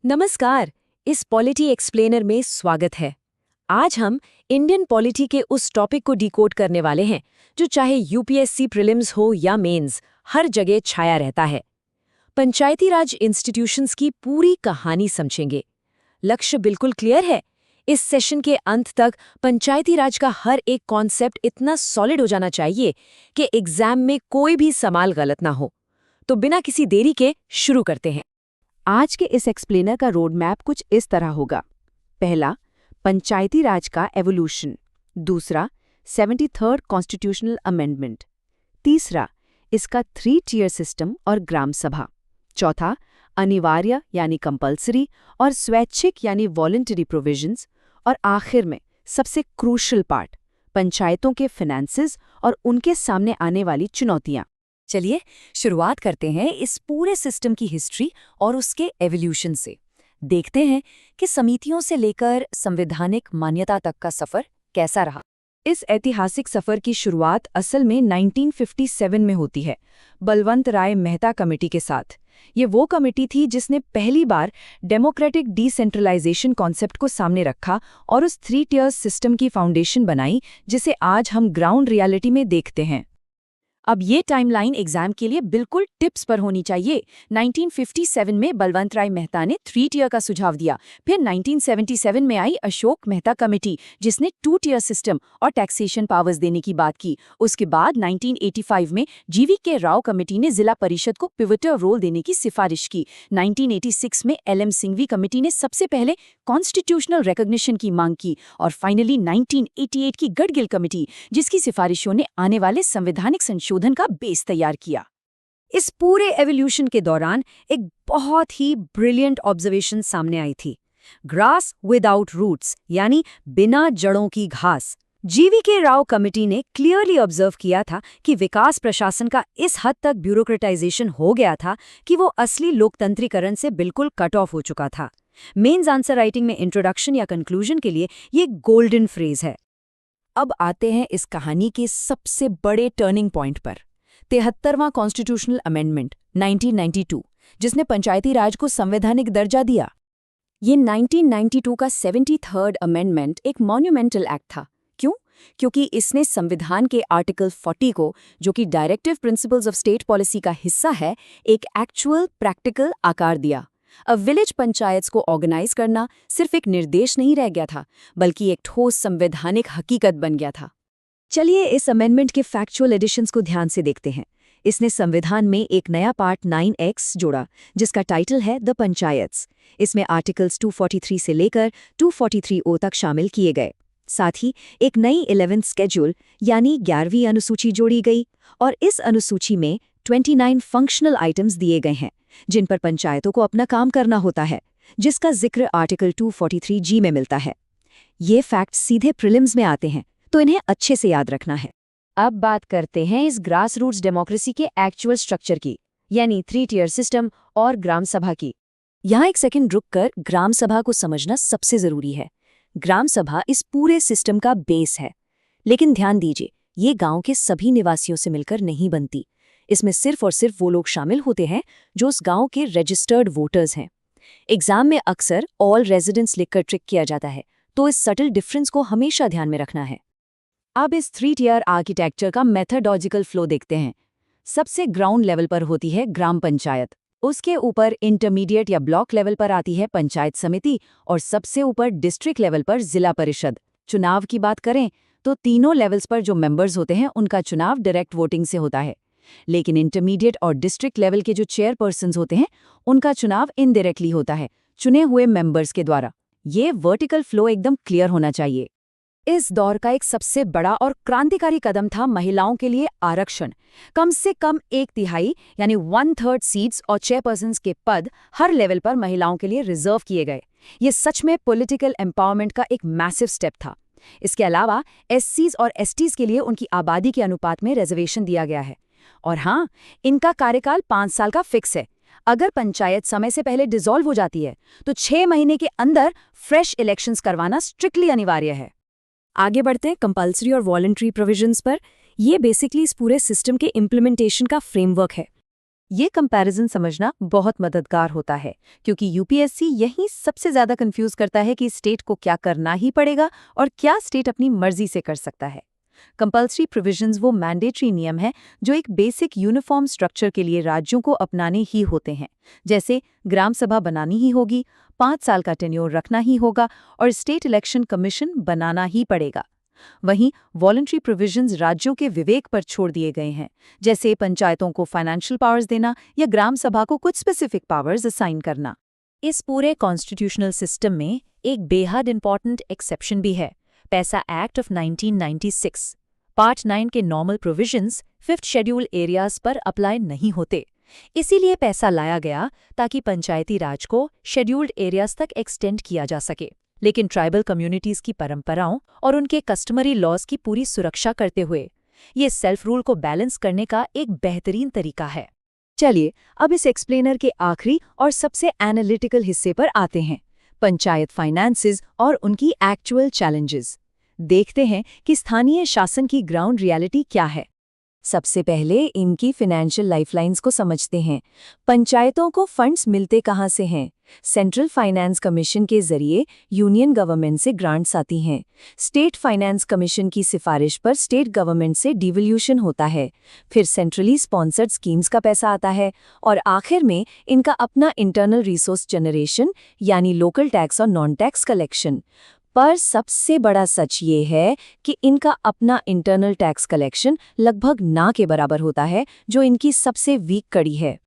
नमस्कार। इस polity explainer में स्वागत है। आज हम इंडियन पॉलिटी के उस टॉपिक को डिकोड करने वाले हैं जो चाहे यूपीएससी प्रीलिम्स हो या मेंस, हर जगह छाया रहता है। पंचायती राज इंस्टीट्यूशंस की पूरी कहानी समझेंगे। लक्ष्य बिल्कुल क्लियर है। इस सेशन के अंत तक पंचायती राज का हर एक कॉन्सेप्ट इतना सॉलिड हो जाना चाहिए कि एग्जाम में कोई भी सवाल गलत ना हो। तो बिना किसी देरी के शुरू करते हैं। आज के इस एक्सप्लेनर का रोड मैप कुछ इस तरह होगा। पहला, पंचायती राज का एवोल्यूशन। दूसरा, 73rd कॉन्स्टिट्यूशनल अमेंडमेंट। तीसरा, इसका 3 टियर सिस्टम और ग्राम सभा। चौथा, अनिवार्य यानी कंपल्सरी और स्वैच्छिक यानी वॉलंटरी प्रोविजंस। और आखिर में सबसे क्रूशल पार्ट, पंचायतों के फिनेंसेस और उनके सामने आने वाली चुनौतियां। चलिए शुरुआत करते हैं इस पूरे सिस्टम की हिस्ट्री और उसके एवोल्यूशन से। देखते हैं कि समितियों से लेकर संवैधानिक मान्यता तक का सफर कैसा रहा। इस ऐतिहासिक सफर की शुरुआत असल में 1957 में होती है, बलवंत राय मेहता कमेटी के साथ। ये वो कमेटी थी जिसने पहली बार डेमोक्रेटिक डिसेंट्रलाइजेशन कॉन्सेप्ट को सामने रखा और उस 3 टियर्स सिस्टम की फाउंडेशन बनाई जिसे आज हम ग्राउंड रियलिटी में देखते हैं। अब ये टाइमलाइन एग्जाम के लिए बिल्कुल टिप्स पर होनी चाहिए। 1957 में बलवंत राय मेहता ने 3 टियर का सुझाव दिया। फिर 1977 में आई अशोक मेहता कमेटी जिसने 2 टियर सिस्टम और टैक्सेशन पावर्स देने की बात की। उसके बाद 1985 में जीवी.के. राव कमेटी ने जिला परिषद को पिवटल रोल देने की सिफारिश की। 1986 में एल.एम. सिंघवी कमेटी ने सबसे पहले कॉन्स्टिट्यूशनल रिकॉग्निशन की मांग की। और फाइनली 1988 की गडगिल कमेटी जिसकी सिफारिशों ने आने वाले संवैधानिक संशोधन का बेस तैयार किया। इस पूरे एवोल्यूशन के दौरान एक बहुत ही ब्रिलियंट ऑब्जर्वेशन सामने आई थी। ग्रास विदाउट रूट्स यानी बिना जड़ों की घास। जीवी.के. राव कमेटी ने क्लियरली ऑब्जर्व किया था कि विकास प्रशासन का इस हद तक ब्यूरोक्रेटाइजेशन हो गया था कि वो असली लोकतंत्रीकरण से बिल्कुल कट ऑफ हो चुका था। मेंस आंसर राइटिंग में इंट्रोडक्शन या कंक्लूजन के लिए ये गोल्डन फ्रेज है। अब आते हैं इस कहानी के सबसे बड़े टर्निंग पॉइंट पर, 73वां कॉन्स्टिट्यूशनल अमेंडमेंट 1992, जिसने पंचायती राज को संवैधानिक दर्जा दिया। ये 1992 का 73rd अमेंडमेंट एक मॉन्यूमेंटल एक्ट था। क्यों? क्योंकि इसने संविधान के आर्टिकल 40 को, जो कि directive principles of state policy का हिस्सा है, एक एक्चुअल प्रैक्टिकल आकार दिया। अब विलेज पंचायत्स को ऑर्गेनाइज करना सिर्फ एक निर्देश नहीं रह गया था, बल्कि एक ठोस संवैधानिक हकीकत बन गया था। चलिए इस अमेंडमेंट के फैक्चुअल एडिशंस को ध्यान से देखते हैं। इसने संविधान में एक नया पार्ट 9X जोड़ा जिसका टाइटल है द पंचायत्स। इसमें आर्टिकल्स 243 से लेकर 243O तक शामिल किए गए। साथ ही एक नई 11th स्केड्यूल यानी 11वीं अनुसूची जोड़ी गई और इस अनुसूची में 29 फंक्शनल आइटम्स दिए गए हैं जिन पर पंचायतों को अपना काम करना होता है, जिसका जिक्र आर्टिकल 243G में मिलता है। ये फैक्ट्स सीधे प्रीलिम्स में आते हैं, तो इन्हें अच्छे से याद रखना है। अब बात करते हैं इस ग्रास रूट्स डेमोक्रेसी के एक्चुअल स्ट्रक्चर की, यानी 3 टियर सिस्टम और ग्राम सभा की। यहाँ एक सेकंड रुककर ग्राम सभा को समझना सबसे जरूरी है। ग्राम सभा इस पूरे सिस्टम का बेस है, लेकिन ध्यान दीजिए, ये गांव के सभी निवासियों से मिलकर नहीं बनती। इसमें सिर्फ और सिर्फ वो लोग शामिल होते हैं जो उस गांव के रजिस्टर्ड वोटर्स हैं। एग्जाम में अक्सर ऑल रेजिडेंट्स लिखकर ट्रिक किया जाता है, तो इस सटल डिफरेंस को हमेशा ध्यान में रखना है। अब इस 3 टियर आर्किटेक्चर का मेथडोलॉजिकल फ्लो देखते हैं। सबसे ग्राउंड लेवल पर होती है ग्राम पंचायत, उसके ऊपर इंटरमीडिएट या ब्लॉक लेवल पर आती है पंचायत समिति और सबसे ऊपर डिस्ट्रिक्ट लेवल पर जिला परिषद। चुनाव की बात करें तो तीनों लेवल्स पर जो मेंबर्स होते हैं उनका चुनाव डायरेक्ट वोटिंग से होता है, लेकिन इंटरमीडिएट और डिस्ट्रिक्ट लेवल के जो चेयरपर्सन्स होते हैं उनका चुनाव इनडायरेक्टली होता है, चुने हुए मेंबर्स के द्वारा। ये वर्टिकल फ्लो एकदम क्लियर होना चाहिए। इस दौर का एक सबसे बड़ा और क्रांतिकारी कदम था महिलाओं के लिए आरक्षण। कम से कम 1/3 यानी 1/3 सीट्स और चेयरपर्सन्स के पद हर लेवल पर महिलाओं के लिए रिजर्व किए गए। ये सच में पॉलिटिकल एम्पावरमेंट का एक मैसिव स्टेप था। इसके अलावा एससीज और एसटीज के लिए उनकी आबादी के अनुपात में रिजर्वेशन दिया गया है। और हाँ, इनका कार्यकाल 5 साल का फिक्स है। अगर पंचायत समय से पहले डिसॉल्व हो जाती है तो 6 महीने के अंदर फ्रेश इलेक्शंस करवाना स्ट्रिक्टली अनिवार्य है। आगे बढ़ते हैं कंपल्सरी और वॉलंटरी प्रोविजंस पर। ये बेसिकली इस पूरे सिस्टम के इम्प्लीमेंटेशन का फ्रेमवर्क है। ये कंपैरिजन समझना बहुत मददगार होता है, क्योंकि यूपीएससी यही सबसे ज्यादा कंफ्यूज करता है कि स्टेट को क्या करना ही पड़ेगा और क्या स्टेट अपनी मर्जी से कर सकता है। कंपल्सरी प्रोविजंस वो मैंडेटरी नियम है जो एक बेसिक यूनिफॉर्म स्ट्रक्चर के लिए राज्यों को अपनाने ही होते हैं, जैसे ग्राम सभा बनानी ही होगी, 5 साल का टेन्योर रखना ही होगा और स्टेट इलेक्शन कमीशन बनाना ही पड़ेगा। वहीं वॉलंटरी प्रोविजंस राज्यों के विवेक पर छोड़ दिए गए हैं, जैसे पंचायतों को फाइनेंशियल पावर्स देना या ग्राम सभा को कुछ स्पेसिफिक पावर्स असाइन करना। इस पूरे कॉन्स्टिट्यूशनल सिस्टम में एक बेहद इंपॉर्टेंट एक्सेप्शन भी है, पैसा एक्ट ऑफ 1996। पार्ट 9 के normal provisions 5th schedule areas पर अप्लाई नहीं होते। इसीलिए पैसा लाया गया ताकि पंचायती राज को शेड्यूल्ड एरियाज तक एक्सटेंड किया जा सके, लेकिन ट्राइबल कम्युनिटीज की परंपराओं और उनके कस्टमरी लॉज की पूरी सुरक्षा करते हुए ये सेल्फ रूल को बैलेंस करने का एक बेहतरीन तरीका है। चलिए अब इस एक्सप्लेनर के आखिरी और सबसे एनालिटिकल हिस्से पर आते हैं, पंचायत फाइनेंसेस और उनकी एक्चुअल चैलेंजेस। देखते हैं कि स्थानीय शासन की ग्राउंड रियलिटी क्या है। सबसे पहले इनकी फाइनेंशियल लाइफलाइंस को समझते हैं। पंचायतों को फंड्स मिलते कहाँ से हैं? सेंट्रल फाइनेंस कमीशन के जरिए यूनियन गवर्नमेंट से ग्रांट्स आती हैं। स्टेट फाइनेंस कमीशन की सिफारिश पर स्टेट गवर्नमेंट से डिवोल्यूशन होता है। फिर सेंट्रली स्पॉन्सर्ड स्कीम्स का पैसा आता है और आखिर में इनका अपना इंटरनल रिसोर्स जनरेशन यानी लोकल टैक्स और नॉन टैक्स कलेक्शन। पर सबसे बड़ा सच ये है कि इनका अपना इंटरनल टैक्स कलेक्शन लगभग ना के बराबर होता है, जो इनकी सबसे वीक कड़ी है।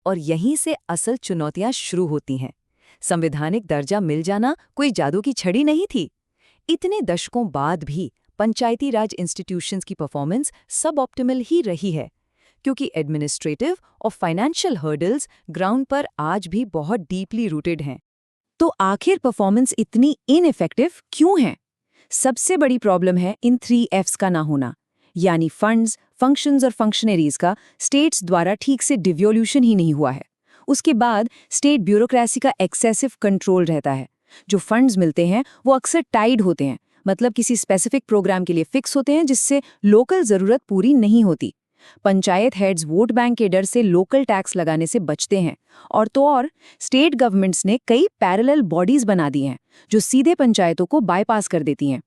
और यहीं से असल चुनौतियां शुरू होती हैं। संवैधानिक दर्जा मिल जाना कोई जादू की छड़ी नहीं थी। इतने दशकों बाद भी पंचायती राज इंस्टीट्यूशंस की परफॉर्मेंस सब ऑप्टिमल ही रही है, क्योंकि एडमिनिस्ट्रेटिव और फाइनेंशियल हर्डल्स ग्राउंड पर आज भी बहुत डीपली रूटेड हैं। तो आखिर परफॉर्मेंस इतनी इनइफेक्टिव क्यों है? सबसे बड़ी प्रॉब्लम है इन 3 F's का ना होना, यानी फंड्स, फंक्शंस और फंक्शनरीज का स्टेट्स द्वारा ठीक से डिवोल्यूशन ही नहीं हुआ है। उसके बाद स्टेट ब्यूरोक्रेसी का एक्सेसिव कंट्रोल रहता है। जो फंड्स मिलते हैं वो अक्सर टाइड होते हैं, मतलब किसी स्पेसिफिक प्रोग्राम के लिए फिक्स होते हैं, जिससे लोकल जरूरत पूरी नहीं होती। पंचायत हेड्स वोट बैंक के डर से लोकल टैक्स लगाने से बचते हैं, और स्टेट गवर्नमेंट्स ने कई पैरेलल बॉडीज बना दी हैं जो सीधे पंचायतों को बाईपास कर देती हैं।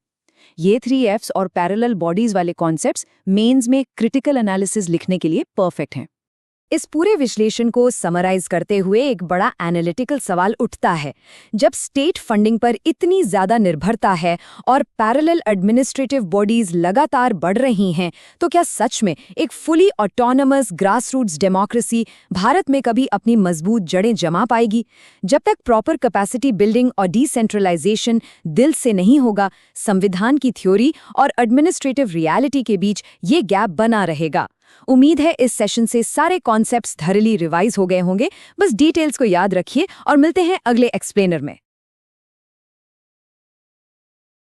ये 3 F's और पैरेलल बॉडीज वाले कॉन्सेप्ट्स मेंस में क्रिटिकल एनालिसिस लिखने के लिए परफेक्ट हैं। इस पूरे विश्लेषण को समराइज करते हुए एक बड़ा एनालिटिकल सवाल उठता है। जब स्टेट फंडिंग पर इतनी ज्यादा निर्भरता है और पैरेलल एडमिनिस्ट्रेटिव बॉडीज लगातार बढ़ रही हैं, तो क्या सच में एक fully autonomous grassroots democracy Bharat में कभी अपनी मजबूत जड़ें जमा पाएगी? जब तक प्रॉपर कैपेसिटी बिल्डिंग और डिसेंट्रलाइजेशन दिल से नहीं होगा, संविधान की थ्योरी और एडमिनिस्ट्रेटिव रियलिटी के बीच ये गैप बना रहेगा। उम्मीद है इस सेशन से सारे कॉन्सेप्ट्स थॉरली रिवाइज हो गए होंगे। बस डिटेल्स को याद रखिए और मिलते हैं अगले एक्सप्लेनर में।